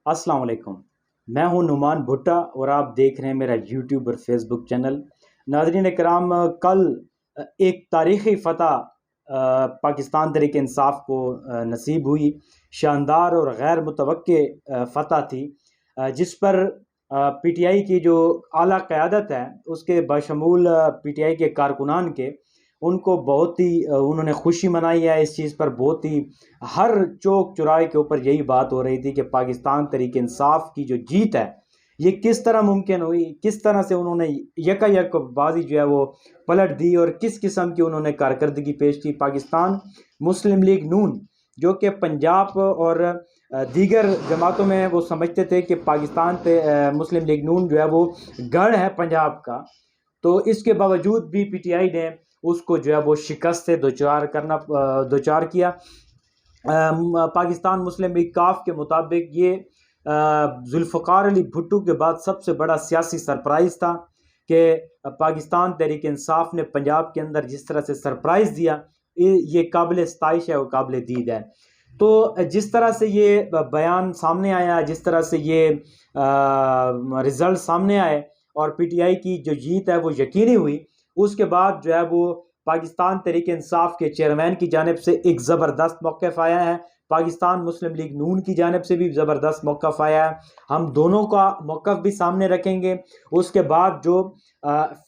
السلام علیکم، میں ہوں نعمان بھٹا اور آپ دیکھ رہے ہیں میرا یوٹیوب اور فیس بک چینل۔ ناظرین کرام، کل ایک تاریخی فتح پاکستان تحریک انصاف کو نصیب ہوئی۔ شاندار اور غیر متوقع فتح تھی، جس پر پی ٹی آئی کی جو اعلیٰ قیادت ہے اس کے بشمول پی ٹی آئی کے کارکنان کے، ان کو بہت ہی انہوں نے خوشی منائی ہے اس چیز پر۔ بہت ہی ہر چوک چوراہے کے اوپر یہی بات ہو رہی تھی کہ پاکستان تحریک انصاف کی جو جیت ہے یہ کس طرح ممکن ہوئی، کس طرح سے انہوں نے یکا یک بازی جو ہے وہ پلٹ دی اور کس قسم کی انہوں نے کارکردگی پیش کی۔ پاکستان مسلم لیگ نون، جو کہ پنجاب اور دیگر جماعتوں میں وہ سمجھتے تھے کہ پاکستان پہ مسلم لیگ نون جو ہے وہ گڑھ ہے پنجاب کا، تو اس کے باوجود بھی پی ٹی آئی نے اس کو جو ہے وہ شکست سے دوچار کیا۔ پاکستان مسلم لیگ کاف کے مطابق یہ ذوالفقار علی بھٹو کے بعد سب سے بڑا سیاسی سرپرائز تھا کہ پاکستان تحریک انصاف نے پنجاب کے اندر جس طرح سے سرپرائز دیا، یہ قابل ستائش ہے اور قابل دید ہے۔ تو جس طرح سے یہ بیان سامنے آیا، جس طرح سے یہ رزلٹ سامنے آئے اور پی ٹی آئی کی جو جیت ہے وہ یقینی ہوئی، اس کے بعد جو ہے وہ پاکستان تحریک انصاف کے چیئرمین کی جانب سے ایک زبردست موقف آیا ہے، پاکستان مسلم لیگ نون کی جانب سے بھی زبردست موقف آیا ہے۔ ہم دونوں کا موقف بھی سامنے رکھیں گے، اس کے بعد جو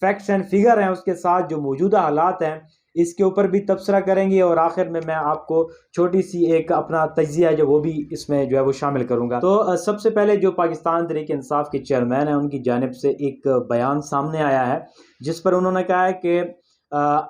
فیکٹس اینڈ فگر ہیں اس کے ساتھ جو موجودہ حالات ہیں اس کے اوپر بھی تبصرہ کریں گے، اور آخر میں آپ کو چھوٹی سی ایک اپنا تجزیہ جو وہ بھی اس میں جو ہے وہ شامل کروں گا۔ تو سب سے پہلے جو پاکستان تحریک انصاف کے چیئرمین ہیں ان کی جانب سے ایک بیان سامنے آیا ہے، جس پر انہوں نے کہا ہے کہ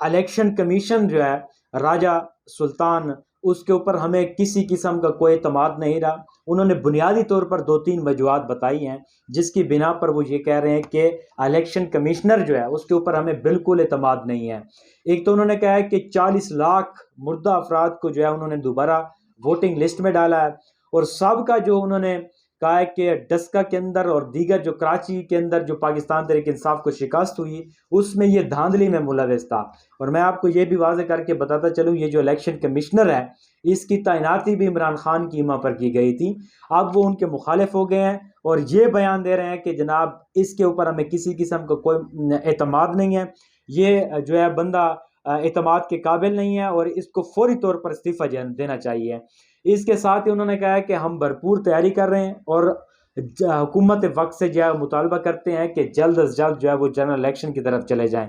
الیکشن کمیشن جو ہے راجہ سلطان، اس کے اوپر ہمیں کسی قسم کا کوئی اعتماد نہیں رہا۔ انہوں نے بنیادی طور پر 2-3 وجوہات بتائی ہیں جس کی بنا پر وہ یہ کہہ رہے ہیں کہ الیکشن کمشنر جو ہے اس کے اوپر ہمیں بالکل اعتماد نہیں ہے۔ ایک تو انہوں نے کہا ہے کہ 40 لاکھ مردہ افراد کو جو ہے انہوں نے دوبارہ ووٹنگ لسٹ میں ڈالا ہے، اور سب کا جو انہوں نے کہا ہے کہ ڈسکا کے اندر اور دیگر جو کراچی کے اندر جو پاکستان تحریک انصاف کو شکست ہوئی اس میں یہ دھاندلی میں ملوث تھا۔ اور میں آپ کو یہ بھی واضح کر کے بتاتا چلوں، یہ جو الیکشن کمشنر ہے اس کی تعیناتی بھی عمران خان کی پر کی گئی تھی، اب وہ ان کے مخالف ہو گئے ہیں اور یہ بیان دے رہے ہیں کہ جناب اس کے اوپر ہمیں کسی قسم کا کوئی اعتماد نہیں ہے، یہ جو ہے بندہ اعتماد کے قابل نہیں ہے اور اس کو فوری طور پر استعفیٰ دینا چاہیے۔ اس کے ساتھ ہی انہوں نے کہا ہے کہ ہم بھرپور تیاری کر رہے ہیں اور حکومت وقت سے جو ہے مطالبہ کرتے ہیں کہ جلد از جلد جو ہے وہ جنرل الیکشن کی طرف چلے جائیں۔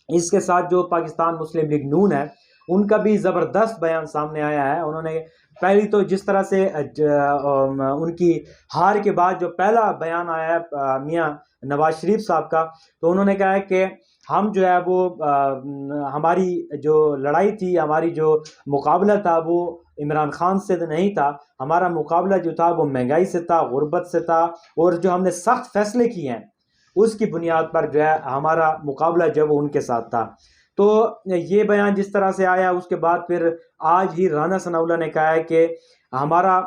اس کے ساتھ جو پاکستان مسلم لیگ نون ہے ان کا بھی زبردست بیان سامنے آیا ہے۔ انہوں نے پہلی تو جس طرح سے ان کی ہار کے بعد جو پہلا بیان آیا ہے میاں نواز شریف صاحب کا، تو انہوں نے کہا ہے کہ ہم جو ہے وہ ہماری جو لڑائی تھی، ہماری جو مقابلہ تھا وہ عمران خان سے نہیں تھا، ہمارا مقابلہ جو تھا وہ مہنگائی سے تھا، غربت سے تھا، اور جو ہم نے سخت فیصلے کیے ہیں اس کی بنیاد پر جو ہے ہمارا مقابلہ جو وہ ان کے ساتھ تھا۔ تو یہ بیان جس طرح سے آیا، اس کے بعد پھر آج ہی رانا ثناءاللہ نے کہا ہے کہ ہمارا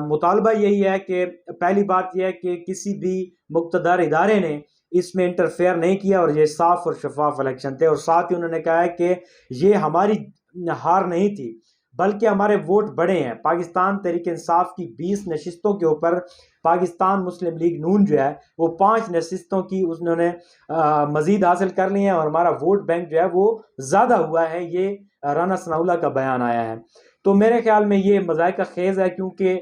مطالبہ یہی ہے کہ پہلی بات یہ ہے کہ کسی بھی مقتدر ادارے نے اس میں انٹرفیئر نہیں کیا اور یہ صاف اور شفاف الیکشن تھے، اور ساتھ ہی انہوں نے کہا ہے کہ یہ ہماری ہار نہیں تھی بلکہ ہمارے ووٹ بڑے ہیں۔ پاکستان تحریک انصاف کی 20 نشستوں کے اوپر پاکستان مسلم لیگ نون جو ہے وہ 5 نشستوں کی انہوں نے مزید حاصل کر لی ہیں اور ہمارا ووٹ بینک جو ہے وہ زیادہ ہوا ہے، یہ رانا ثناءاللہ کا بیان آیا ہے۔ تو میرے خیال میں یہ مذائقہ خیز ہے، کیونکہ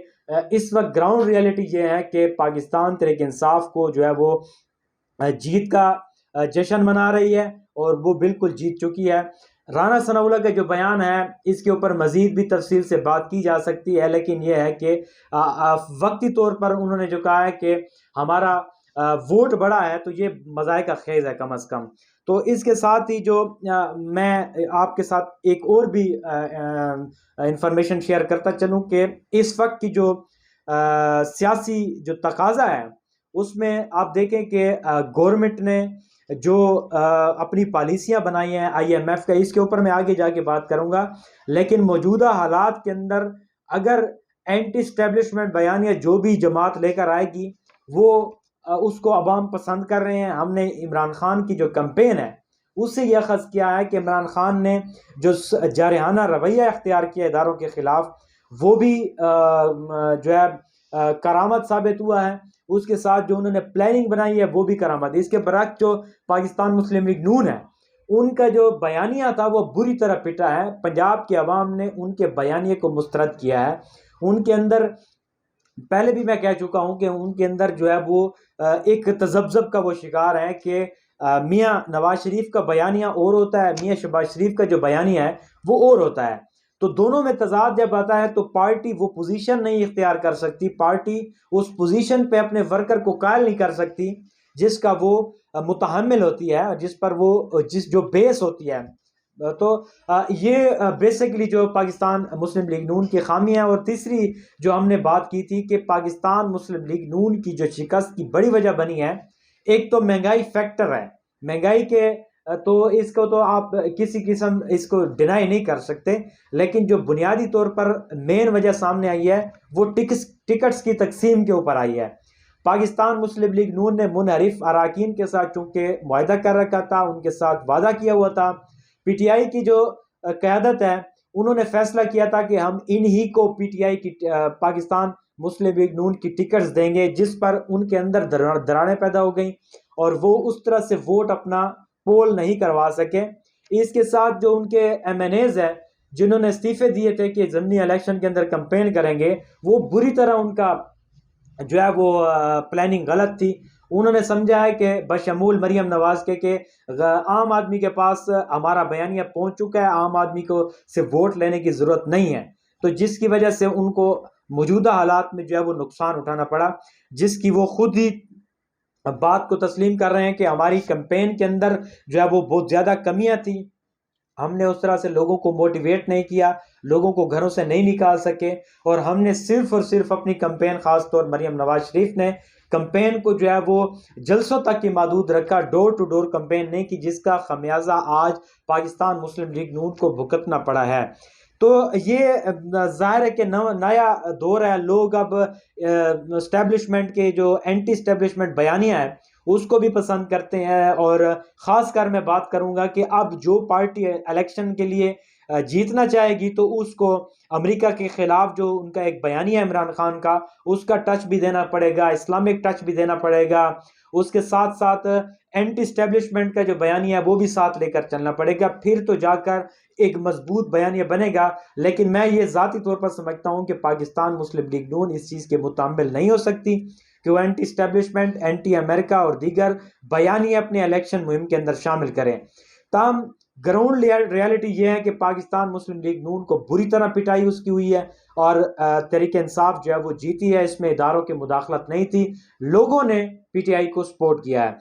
اس وقت گراؤنڈ ریئلٹی یہ ہے کہ پاکستان تحریک انصاف کو جو ہے وہ جیت کا جشن منا رہی ہے اور وہ بالکل جیت چکی ہے۔ رانا ثناءاللہ کا جو بیان ہے اس کے اوپر مزید بھی تفصیل سے بات کی جا سکتی ہے، لیکن یہ ہے کہ وقتی طور پر انہوں نے جو کہا ہے کہ ہمارا ووٹ بڑا ہے، تو یہ مذائقہ خیز ہے کم از کم۔ تو اس کے ساتھ ہی جو میں آپ کے ساتھ ایک اور بھی انفارمیشن شیئر کرتا چلوں کہ اس وقت کی جو سیاسی جو تقاضا ہے اس میں آپ دیکھیں کہ گورنمنٹ نے جو اپنی پالیسیاں بنائی ہیں آئی ایم ایف کا، اس کے اوپر میں آگے جا کے بات کروں گا، لیکن موجودہ حالات کے اندر اگر اینٹی اسٹیبلشمنٹ بیانیہ جو بھی جماعت لے کر آئے گی وہ اس کو عوام پسند کر رہے ہیں۔ ہم نے عمران خان کی جو کمپین ہے اس سے یہ اخذ کیا ہے کہ عمران خان نے جو جارحانہ رویہ اختیار کیا اداروں کے خلاف، وہ بھی جو ہے کرامت ثابت ہوا ہے، اس کے ساتھ جو انہوں نے پلاننگ بنائی ہے وہ بھی کرامت ہے۔ اس کے برعکس جو پاکستان مسلم لیگ نون ہے، ان کا جو بیانیہ تھا وہ بری طرح پٹا ہے۔ پنجاب کے عوام نے ان کے بیانیے کو مسترد کیا ہے۔ ان کے اندر پہلے بھی میں کہہ چکا ہوں کہ ان کے اندر جو ہے وہ ایک تذبذب کا وہ شکار ہے کہ میاں نواز شریف کا بیانیہ اور ہوتا ہے، میاں شہباز شریف کا جو بیانیہ ہے وہ اور ہوتا ہے۔ تو دونوں میں تضاد جب آتا ہے تو پارٹی وہ پوزیشن نہیں اختیار کر سکتی، پارٹی اس پوزیشن پہ اپنے ورکر کو قائل نہیں کر سکتی جس کا وہ متحمل ہوتی ہے، جس پر وہ جو بیس ہوتی ہے۔ تو یہ بیسیکلی جو پاکستان مسلم لیگ نون کی خامی ہے۔ اور تیسری جو ہم نے بات کی تھی کہ پاکستان مسلم لیگ نون کی جو شکست کی بڑی وجہ بنی ہے، ایک تو مہنگائی فیکٹر ہے، مہنگائی کے تو اس کو تو آپ کسی قسم اس کو ڈینائی نہیں کر سکتے، لیکن جو بنیادی طور پر مین وجہ سامنے آئی ہے وہ ٹکٹس کی تقسیم کے اوپر آئی ہے۔ پاکستان مسلم لیگ نون نے منحرف اراکین کے ساتھ چونکہ معاہدہ کر رکھا تھا، ان کے ساتھ وعدہ کیا ہوا تھا، پی ٹی آئی کی جو قیادت ہے انہوں نے فیصلہ کیا تھا کہ ہم انہی کو پی ٹی آئی کی پاکستان مسلم لیگ نون کی ٹکٹس دیں گے، جس پر ان کے اندر دراڑیں پیدا ہو گئیں اور وہ اس طرح سے ووٹ اپنا پول نہیں کروا سکے۔ اس کے ساتھ جو ان کے ایم این ایز ہیں جنہوں نے استعفے دیے تھے کہ ضمنی الیکشن کے اندر کمپین کریں گے، وہ بری طرح ان کا جو ہے وہ پلاننگ غلط تھی۔ انہوں نے سمجھا ہے کہ بشمول مریم نواز کے کہ عام آدمی کے پاس ہمارا بیانیہ پہنچ چکا ہے، عام آدمی کو سے ووٹ لینے کی ضرورت نہیں ہے، تو جس کی وجہ سے ان کو موجودہ حالات میں جو ہے وہ نقصان اٹھانا پڑا، جس کی وہ خود ہی بات کو تسلیم کر رہے ہیں کہ ہماری کمپین کے اندر جو ہے وہ بہت زیادہ کمیاں تھیں، ہم نے اس طرح سے لوگوں کو موٹیویٹ نہیں کیا، لوگوں کو گھروں سے نہیں نکال سکے، اور ہم نے صرف اور صرف اپنی کمپین، خاص طور مریم نواز شریف نے کمپین کو جو ہے وہ جلسوں تک کی محدود رکھا، ڈور ٹو ڈور کمپین نہیں کی، جس کا خمیازہ آج پاکستان مسلم لیگ نون کو بھگتنا پڑا ہے۔ تو یہ ظاہر ہے کہ نیا دور ہے، لوگ اب اسٹیبلشمنٹ کے جو اینٹی اسٹیبلشمنٹ بیانیہ ہے اس کو بھی پسند کرتے ہیں، اور خاص کر میں بات کروں گا کہ اب جو پارٹی الیکشن کے لیے جیتنا چاہے گی تو اس کو امریکہ کے خلاف جو ان کا ایک بیانیہ ہے عمران خان کا، اس کا ٹچ بھی دینا پڑے گا، اسلامک ٹچ بھی دینا پڑے گا، اس کے ساتھ ساتھ اینٹی اسٹیبلشمنٹ کا جو بیانیہ ہے وہ بھی ساتھ لے کر چلنا پڑے گا، پھر تو جا کر ایک مضبوط بیانیہ بنے گا۔ لیکن میں یہ ذاتی طور پر سمجھتا ہوں کہ پاکستان مسلم لیگ نون اس چیز کے متحمل نہیں ہو سکتی کہ وہ اینٹی اسٹیبلشمنٹ، اینٹی امریکہ اور دیگر بیانیہ اپنے الیکشن مہم کے اندر شامل کریں۔ تاہم گراؤنڈ ریالٹی یہ ہے کہ پاکستان مسلم لیگ نون کو بری طرح پٹائی اس کی ہوئی ہے، اور تحریک انصاف جو ہے وہ جیتی ہے، اس میں اداروں کی مداخلت نہیں تھی، لوگوں نے پی ٹی آئی کو سپورٹ کیا ہے۔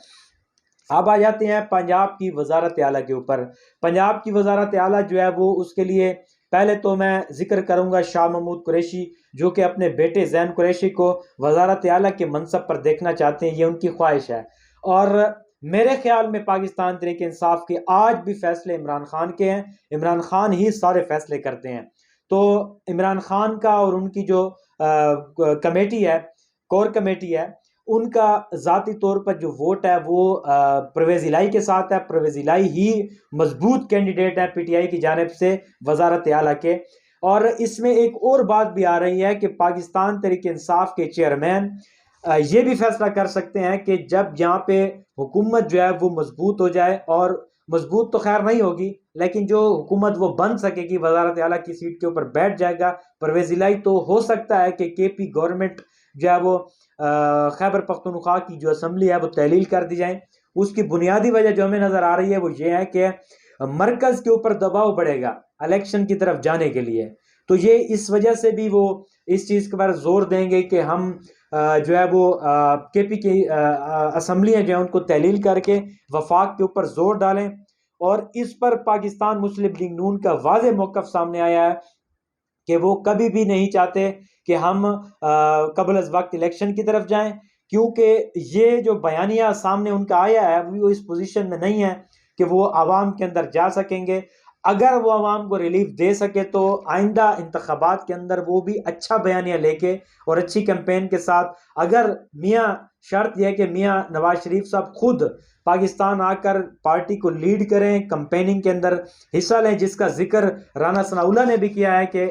اب آ جاتے ہیں پنجاب کی وزارت اعلیٰ کے اوپر۔ پنجاب کی وزارت اعلیٰ جو ہے وہ اس کے لیے پہلے تو میں ذکر کروں گا شاہ محمود قریشی، جو کہ اپنے بیٹے زین قریشی کو وزارت اعلیٰ کے منصب پر دیکھنا چاہتے ہیں، یہ ان کی خواہش ہے۔ اور میرے خیال میں پاکستان تحریک انصاف کے آج بھی فیصلے عمران خان کے ہیں، عمران خان ہی سارے فیصلے کرتے ہیں۔ تو عمران خان کا اور ان کی جو کمیٹی ہے، کور کمیٹی ہے، ان کا ذاتی طور پر جو ووٹ ہے وہ پرویز الہی کے ساتھ ہے۔ پرویز الہی ہی مضبوط کینڈیڈیٹ ہے پی ٹی آئی کی جانب سے وزارت اعلیٰ کے۔ اور اس میں ایک اور بات بھی آ رہی ہے کہ پاکستان تحریک انصاف کے چیئرمین یہ بھی فیصلہ کر سکتے ہیں کہ جب یہاں پہ حکومت جو ہے وہ مضبوط ہو جائے، اور مضبوط تو خیر نہیں ہوگی لیکن جو حکومت وہ بن سکے گی، وزارت اعلیٰ کی سیٹ کے اوپر بیٹھ جائے گا پرویز الہی، تو ہو سکتا ہے کہ کے پی گورنمنٹ جو ہے وہ خیبر پختونخوا کی جو اسمبلی ہے وہ تحلیل کر دی جائیں۔ اس کی بنیادی وجہ جو ہمیں نظر آ رہی ہے وہ یہ ہے کہ مرکز کے اوپر دباؤ بڑھے گا الیکشن کی طرف جانے کے لیے، تو یہ اس وجہ سے بھی وہ اس چیز کے بارے زور دیں گے کہ ہم جو ہے وہ کے پی کی اسمبلیاں جو ہیں ان کو تحلیل کر کے وفاق کے اوپر زور ڈالیں۔ اور اس پر پاکستان مسلم لیگ نون کا واضح موقف سامنے آیا ہے کہ وہ کبھی بھی نہیں چاہتے کہ ہم قبل از وقت الیکشن کی طرف جائیں، کیونکہ یہ جو بیانیہ سامنے ان کا آیا ہے وہ اس پوزیشن میں نہیں ہے کہ وہ عوام کے اندر جا سکیں گے۔ اگر وہ عوام کو ریلیف دے سکے تو آئندہ انتخابات کے اندر وہ بھی اچھا بیانیہ لے کے اور اچھی کمپین کے ساتھ، اگر میاں شرط یہ ہے کہ میاں نواز شریف صاحب خود پاکستان آ کر پارٹی کو لیڈ کریں، کمپیننگ کے اندر حصہ لیں، جس کا ذکر رانا ثناءاللہ نے بھی کیا ہے کہ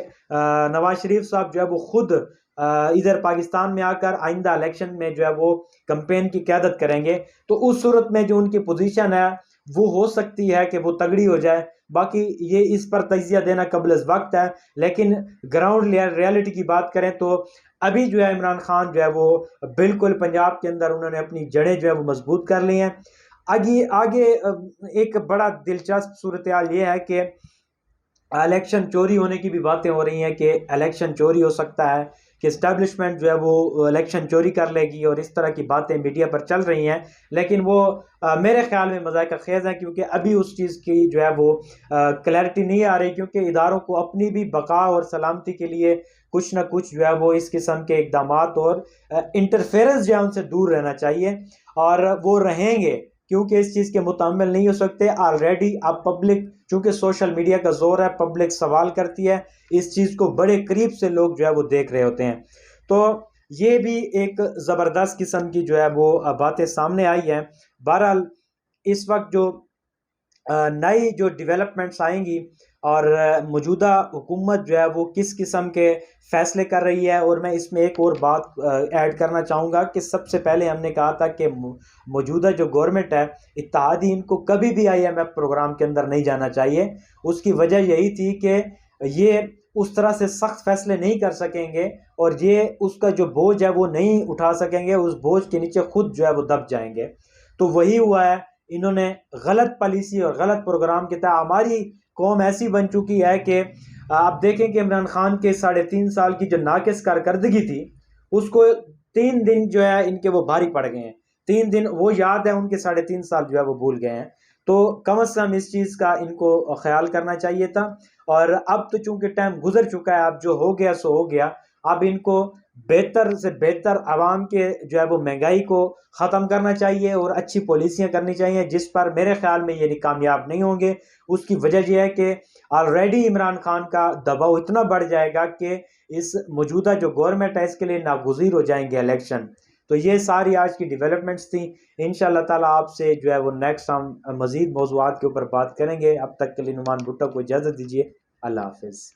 نواز شریف صاحب جو ہے وہ خود ادھر پاکستان میں آ کر آئندہ الیکشن میں جو ہے وہ کمپین کی قیادت کریں گے، تو اس صورت میں جو ان کی پوزیشن ہے وہ ہو سکتی ہے کہ وہ تگڑی ہو جائے. باقی یہ اس پر تجزیہ دینا قبل از وقت ہے، لیکن گراؤنڈ ریالٹی کی بات کریں تو ابھی جو ہے عمران خان جو ہے وہ بالکل پنجاب کے اندر انہوں نے اپنی جڑیں جو ہے وہ مضبوط کر لی ہیں. آگے ایک بڑا دلچسپ صورتحال یہ ہے کہ الیکشن چوری ہونے کی بھی باتیں ہو رہی ہیں کہ الیکشن چوری ہو سکتا ہے، کہ اسٹیبلشمنٹ جو ہے وہ الیکشن چوری کر لے گی، اور اس طرح کی باتیں میڈیا پر چل رہی ہیں. لیکن وہ میرے خیال میں مذائقہ خیز ہیں، کیونکہ ابھی اس چیز کی جو ہے وہ کلیئرٹی نہیں آ رہی، کیونکہ اداروں کو اپنی بھی بقا اور سلامتی کے لیے کچھ نہ کچھ جو ہے وہ اس قسم کے اقدامات اور انٹرفیئرنس جو ہے ان سے دور رہنا چاہیے، اور وہ رہیں گے کیونکہ اس چیز کے متعمل نہیں ہو سکتے. آلریڈی اب پبلک، چونکہ سوشل میڈیا کا زور ہے، پبلک سوال کرتی ہے، اس چیز کو بڑے قریب سے لوگ جو ہے وہ دیکھ رہے ہوتے ہیں. تو یہ بھی ایک زبردست قسم کی جو ہے وہ باتیں سامنے آئی ہیں. بہرحال اس وقت جو نئی جو ڈیولپمنٹس آئیں گی اور موجودہ حکومت جو ہے وہ کس قسم کے فیصلے کر رہی ہے، اور میں اس میں ایک اور بات ایڈ کرنا چاہوں گا کہ سب سے پہلے ہم نے کہا تھا کہ موجودہ جو گورنمنٹ ہے اتحادی، ان کو کبھی بھی IMF پروگرام کے اندر نہیں جانا چاہیے. اس کی وجہ یہی تھی کہ یہ اس طرح سے سخت فیصلے نہیں کر سکیں گے، اور یہ اس کا جو بوجھ ہے وہ نہیں اٹھا سکیں گے، اس بوجھ کے نیچے خود جو ہے وہ دب جائیں گے. تو وہی ہوا ہے، انہوں نے غلط پالیسی اور غلط پروگرام کے تحت ہماری قوم ایسی بن چکی ہے کہ آپ دیکھیں کہ عمران خان کے 3.5 سال کی جو ناقص کارکردگی تھی، اس کو 3 دن جو ہے ان کے وہ بھاری پڑ گئے ہیں. 3 دن وہ یاد ہے، ان کے 3.5 سال جو ہے وہ بھول گئے ہیں. تو کم از کم اس چیز کا ان کو خیال کرنا چاہیے تھا. اور اب تو چونکہ ٹائم گزر چکا ہے، اب جو ہو گیا سو ہو گیا. اب ان کو بہتر سے بہتر عوام کے جو ہے وہ مہنگائی کو ختم کرنا چاہیے، اور اچھی پالیسیاں کرنی چاہیے، جس پر میرے خیال میں یہ کامیاب نہیں ہوں گے. اس کی وجہ یہ ہے کہ آلریڈی عمران خان کا دباؤ اتنا بڑھ جائے گا کہ اس موجودہ جو گورنمنٹ ہے اس کے لیے ناگزیر ہو جائیں گے الیکشن. تو یہ ساری آج کی ڈیولپمنٹس تھیں. انشاءاللہ تعالیٰ آپ سے جو ہے وہ نیکسٹ ہم مزید موضوعات کے اوپر بات کریں گے. اب تک کے لیے نعمان بھٹو کو اجازت دیجیے. اللہ حافظ.